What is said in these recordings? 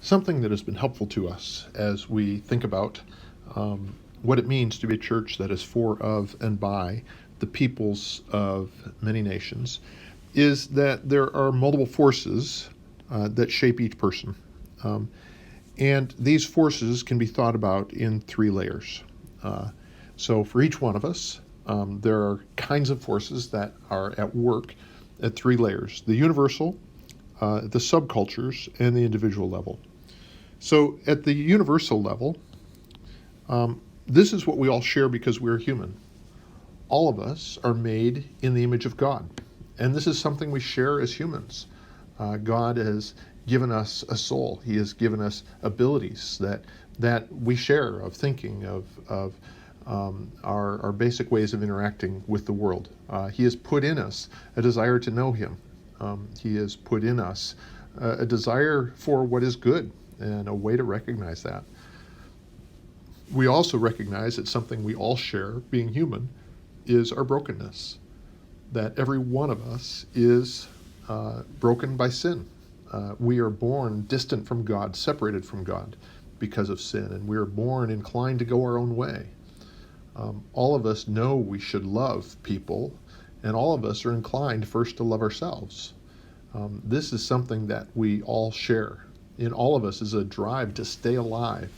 something that has been helpful to us as we think about what it means to be a church that is for, of, and by the peoples of many nations is that there are multiple forces that shape each person. And these forces can be thought about in three layers. So for each one of us, there are kinds of forces that are at work at three layers: the universal, the subcultures, and the individual level. So at the universal level, this is what we all share because we're human. All of us are made in the image of God, and this is something we share as humans. God has given us a soul. He has given us abilities that we share, of thinking, of our basic ways of interacting with the world. He has put in us a desire to know Him. He has put in us a desire for what is good and a way to recognize that. We also recognize that something we all share, being human, is our brokenness. That every one of us is broken by sin. We are born distant from God, separated from God because of sin, and we are born inclined to go our own way. All of us know we should love people, and all of us are inclined first to love ourselves. This is something that we all share. In all of us is a drive to stay alive.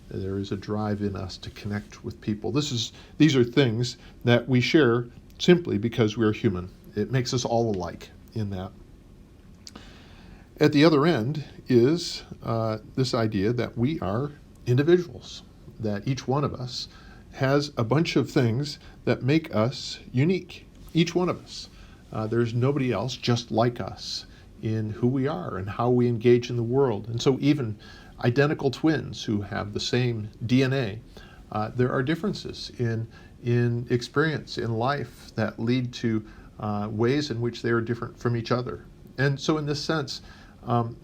There is a drive in us to connect with people. These are things that we share simply because we are human. It makes us all alike in that. At the other end is this idea that we are individuals, that each one of us has a bunch of things that make us unique, each one of us. There's nobody else just like us in who we are and how we engage in the world. And so even identical twins who have the same DNA, there are differences in experience, in life, that lead to ways in which they are different from each other. And so in this sense,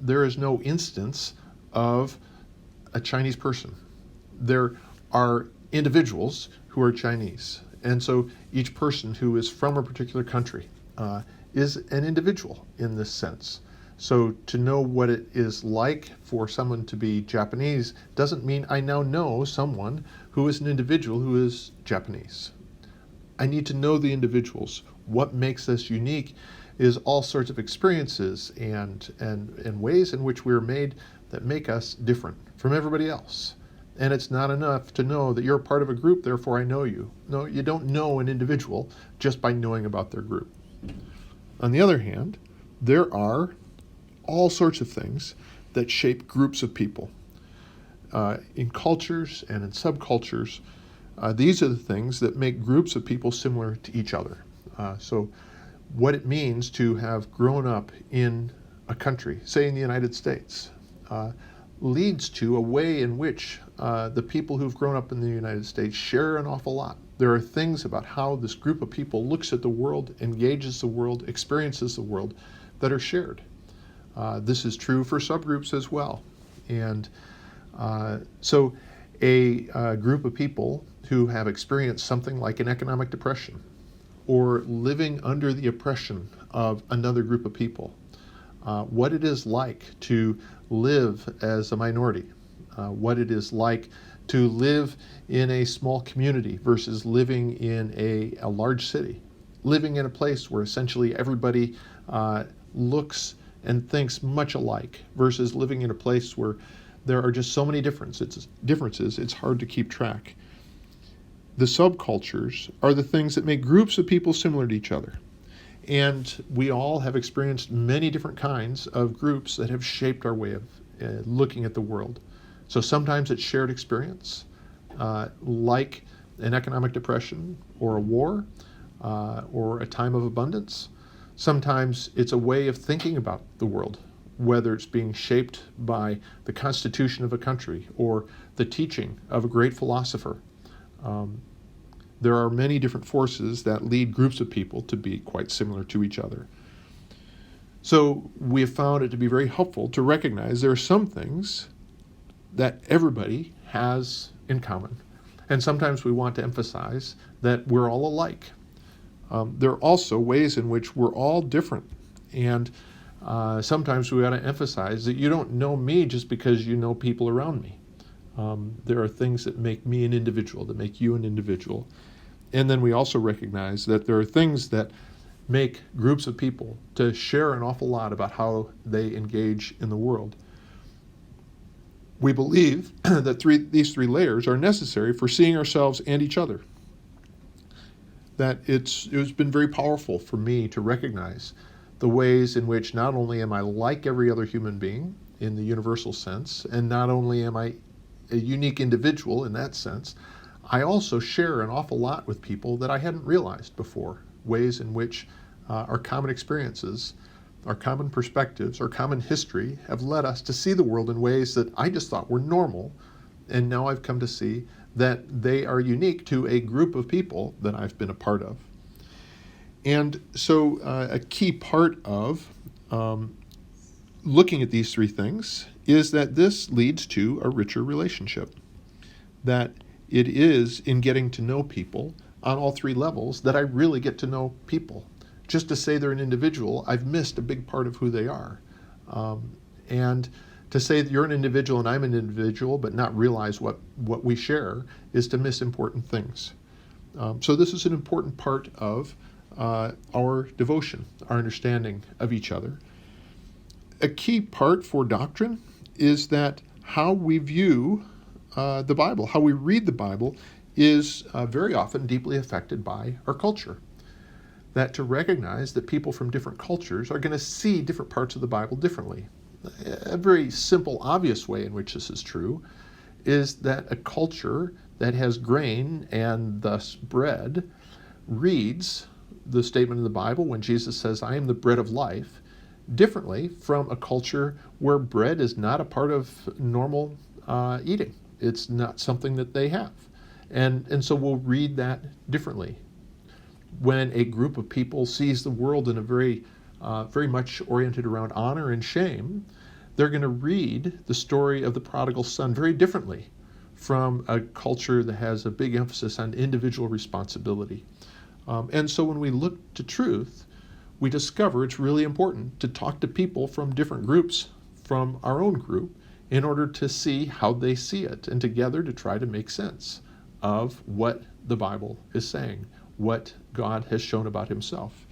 there is no instance of a Chinese person. There are individuals who are Chinese. And so each person who is from a particular country is an individual in this sense. So to know what it is like for someone to be Japanese doesn't mean I now know someone who is an individual who is Japanese. I need to know the individuals. What makes us unique is all sorts of experiences and ways in which we're made that make us different from everybody else. And it's not enough to know that you're a part of a group, therefore I know you. No, you don't know an individual just by knowing about their group. On the other hand, there are all sorts of things that shape groups of people. In cultures and in subcultures, these are the things that make groups of people similar to each other. So what it means to have grown up in a country, say in the United States, leads to a way in which the people who've grown up in the United States share an awful lot. There are things about how this group of people looks at the world, engages the world, experiences the world that are shared. This is true for subgroups as well. And so a group of people who have experienced something like an economic depression, or living under the oppression of another group of people, what it is like to live as a minority, what it is like to live in a small community versus living in a large city, living in a place where essentially everybody looks and thinks much alike versus living in a place where there are just so many differences, it's hard to keep track. The subcultures are the things that make groups of people similar to each other. And we all have experienced many different kinds of groups that have shaped our way of looking at the world. So sometimes it's shared experience, like an economic depression or a war or a time of abundance. Sometimes it's a way of thinking about the world, whether it's being shaped by the constitution of a country or the teaching of a great philosopher. There are many different forces that lead groups of people to be quite similar to each other. So we have found it to be very helpful to recognize there are some things that everybody has in common. And sometimes we want to emphasize that we're all alike. There are also ways in which we're all different. And sometimes we ought to emphasize that you don't know me just because you know people around me. There are things that make me an individual, that make you an individual. And then we also recognize that there are things that make groups of people to share an awful lot about how they engage in the world. We believe that these three layers are necessary for seeing ourselves and each other. That it's been very powerful for me to recognize the ways in which not only am I like every other human being in the universal sense, and not only am I a unique individual in that sense, I also share an awful lot with people that I hadn't realized before, ways in which our common experiences, our common perspectives, our common history have led us to see the world in ways that I just thought were normal, and now I've come to see that they are unique to a group of people that I've been a part of. And so a key part of looking at these three things is that this leads to a richer relationship. That it is in getting to know people on all three levels that I really get to know people. Just to say they're an individual, I've missed a big part of who they are. And to say that you're an individual and I'm an individual, but not realize what we share, is to miss important things. So this is an important part of our devotion, our understanding of each other. A key part for doctrine is that how we view the Bible, how we read the Bible, is very often deeply affected by our culture. That to recognize that people from different cultures are going to see different parts of the Bible differently. A very simple, obvious way in which this is true is that a culture that has grain and thus bread reads the statement in the Bible when Jesus says, "I am the bread of life," differently from a culture where bread is not a part of normal eating. It's not something that they have. And so we'll read that differently. When a group of people sees the world in a very much oriented around honor and shame, they're going to read the story of the prodigal son very differently from a culture that has a big emphasis on individual responsibility. And so when we look to truth, we discover it's really important to talk to people from different groups from our own group in order to see how they see it, and together to try to make sense of what the Bible is saying, what God has shown about himself.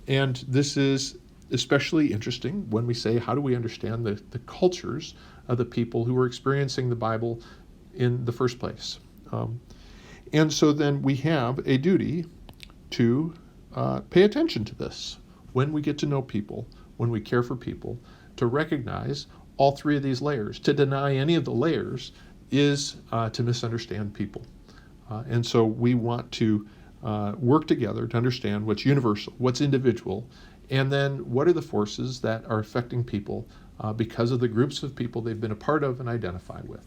And this is especially interesting when we say, how do we understand the cultures of the people who were experiencing the Bible in the first place? And so then we have a duty to pay attention to this when we get to know people, when we care for people, to recognize all three of these layers. To deny any of the layers is to misunderstand people. And so we want to work together to understand what's universal, what's individual, and then what are the forces that are affecting people because of the groups of people they've been a part of and identified with.